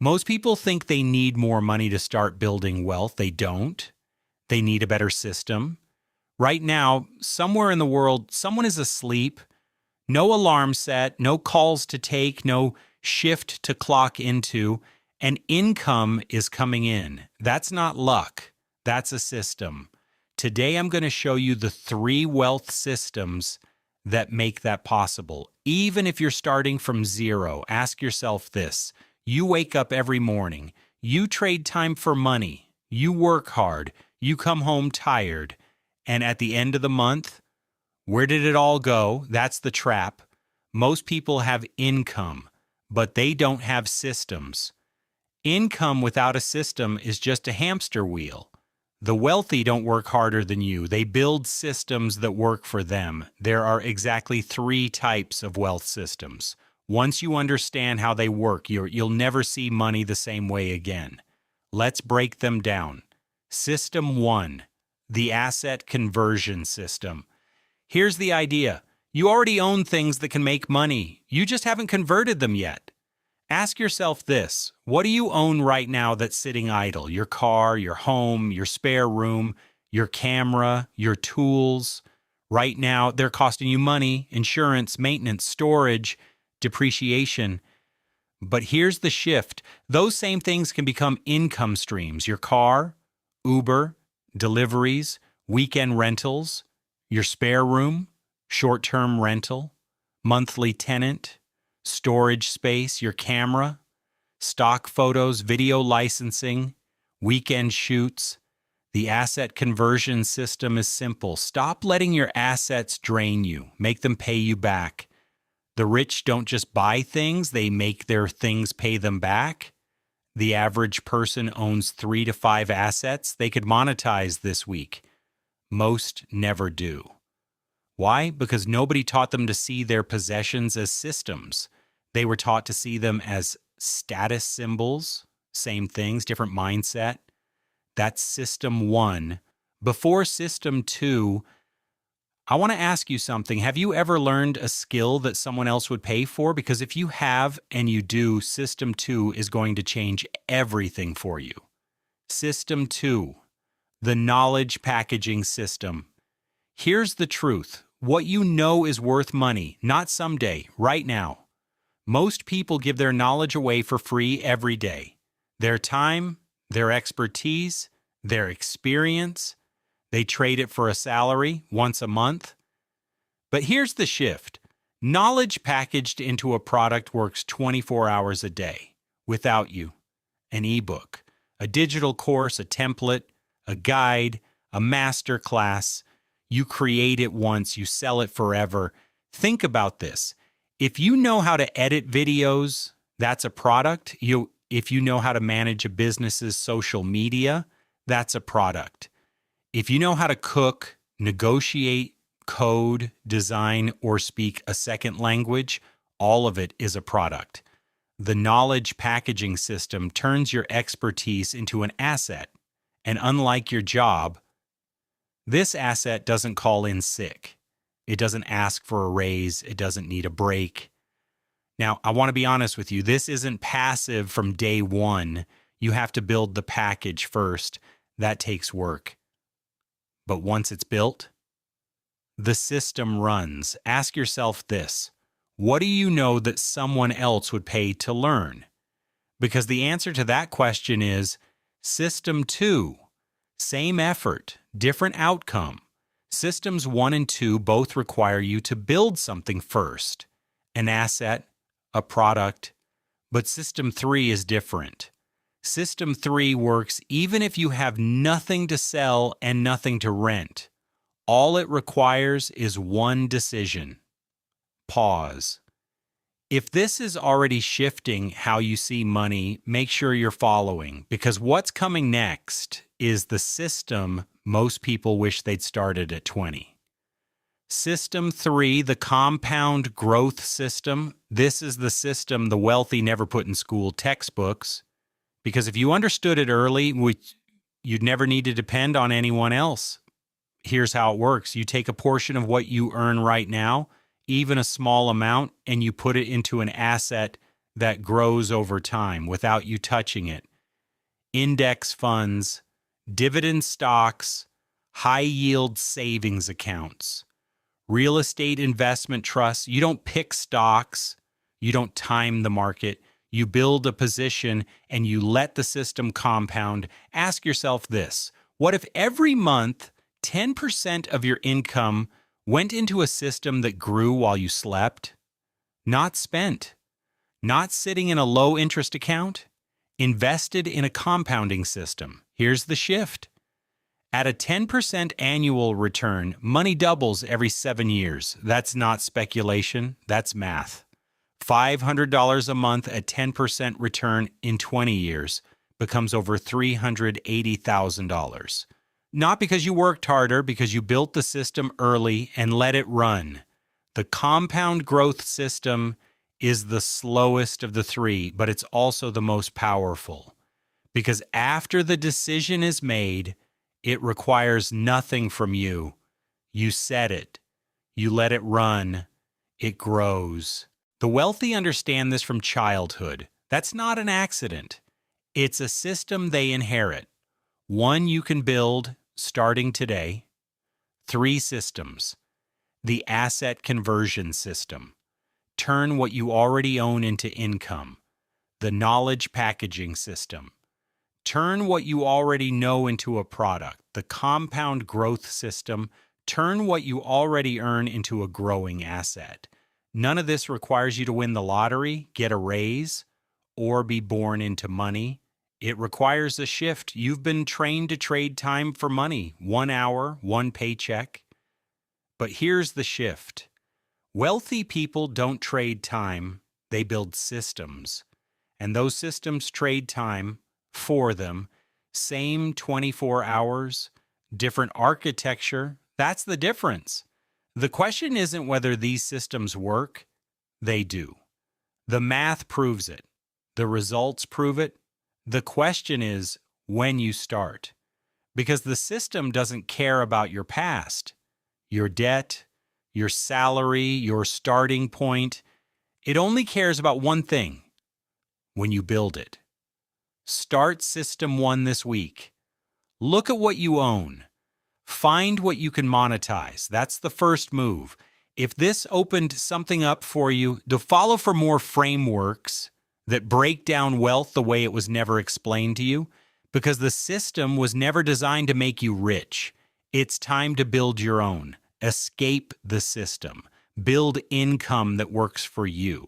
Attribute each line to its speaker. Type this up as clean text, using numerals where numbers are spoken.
Speaker 1: Most people think they need more money to start building wealth. They don't. They need a better system. Right now, somewhere in the world, someone is asleep, no alarm set, no calls to take, no shift to clock into, and income is coming in. That's not luck. That's a system. Today, I'm going to show you the 3 wealth systems that make that possible. Even if you're starting from zero, ask yourself this. You wake up every morning. You trade time for money. You work hard. You come home tired. And at the end of the month, where did it all go? That's the trap. Most people have income, but they don't have systems. Income without a system is just a hamster wheel. The wealthy don't work harder than you. They build systems that work for them. There are exactly 3 types of wealth systems. Once you understand how they work, you'll never see money the same way again. Let's break them down. System 1, the asset conversion system. Here's the idea. You already own things that can make money. You just haven't converted them yet. Ask yourself this. What do you own right now that's sitting idle? Your car, your home, your spare room, your camera, your tools. Right now, they're costing you money, insurance, maintenance, storage, depreciation. But here's the shift. Those same things can become income streams. Your car, Uber, deliveries, weekend rentals, your spare room, short-term rental, monthly tenant, storage space, your camera, stock photos, video licensing, weekend shoots. The asset conversion system is simple. Stop letting your assets drain you. Make them pay you back. The rich don't just buy things, they make their things pay them back. The average person owns 3 to 5 assets they could monetize this week. Most never do. Why? Because nobody taught them to see their possessions as systems. They were taught to see them as status symbols, same things, different mindset. That's system 1. Before system 2, I want to ask you something. Have you ever learned a skill that someone else would pay for? Because if you have and you do, system 2 is going to change everything for you. System 2, the knowledge packaging system. Here's the truth. What you know is worth money, not someday, right now. Most people give their knowledge away for free every day. Their time, their expertise, their experience. They trade it for a salary once a month. But here's the shift. Knowledge packaged into a product works 24 hours a day without you. An ebook, a digital course, a template, a guide, a master class. You create it once, you sell it forever. Think about this. If you know how to edit videos, that's a product. If you know how to manage a business's social media, that's a product. If you know how to cook, negotiate, code, design, or speak a second language, all of it is a product. The knowledge packaging system turns your expertise into an asset. And unlike your job, this asset doesn't call in sick. It doesn't ask for a raise. It doesn't need a break. Now, I want to be honest with you. This isn't passive from day one. You have to build the package first. That takes work. But once it's built, the system runs. Ask yourself this. What do you know that someone else would pay to learn? Because the answer to that question is system 2. Same effort, different outcome. Systems 1 and 2 both require you to build something first, an asset, a product, but System 3 is different. System 3 works even if you have nothing to sell and nothing to rent. All it requires is one decision. Pause. If this is already shifting how you see money, make sure you're following, because what's coming next is the system most people wish they'd started at 20. System 3, the compound growth system. This is the system the wealthy never put in school textbooks, because if you understood it early, you'd never need to depend on anyone else. Here's how it works. You take a portion of what you earn right now, even a small amount, and you put it into an asset that grows over time without you touching it. Index funds, dividend stocks, high yield savings accounts, real estate investment trusts. You don't pick stocks, you don't time the market. You build a position and you let the system compound. Ask yourself this: what if every month 10% of your income went into a system that grew while you slept? Not spent, not sitting in a low interest account, invested in a compounding system. Here's the shift. At a 10% annual return, money doubles every 7 years. That's not speculation, that's math. $500 a month at 10% return in 20 years becomes over $380,000. Not because you worked harder, because you built the system early and let it run. The compound growth system is the slowest of the three, but it's also the most powerful. Because after the decision is made, it requires nothing from you. You set it. You let it run. It grows. The wealthy understand this from childhood. That's not an accident. It's a system they inherit. One you can build starting today. 3 systems. The asset conversion system. Turn what you already own into income. The knowledge packaging system. Turn what you already know into a product. The compound growth system. Turn what you already earn into a growing asset. None of this requires you to win the lottery, get a raise, or be born into money. It requires a shift. You've been trained to trade time for money, 1 hour, 1 paycheck. But here's the shift. Wealthy people don't trade time, they build systems. And those systems trade time for them. Same 24 hours, different architecture. That's the difference. The question isn't whether these systems work. They do. The math proves it. The results prove it. The question is when you start. Because the system doesn't care about your past, your debt, your salary, your starting point. It only cares about one thing: when you build it. Start System 1 this week. Look at what you own. Find what you can monetize. That's the first move. If this opened something up for you, to follow for more frameworks that break down wealth the way it was never explained to you, because the system was never designed to make you rich. It's time to build your own. Escape the system. Build income that works for you.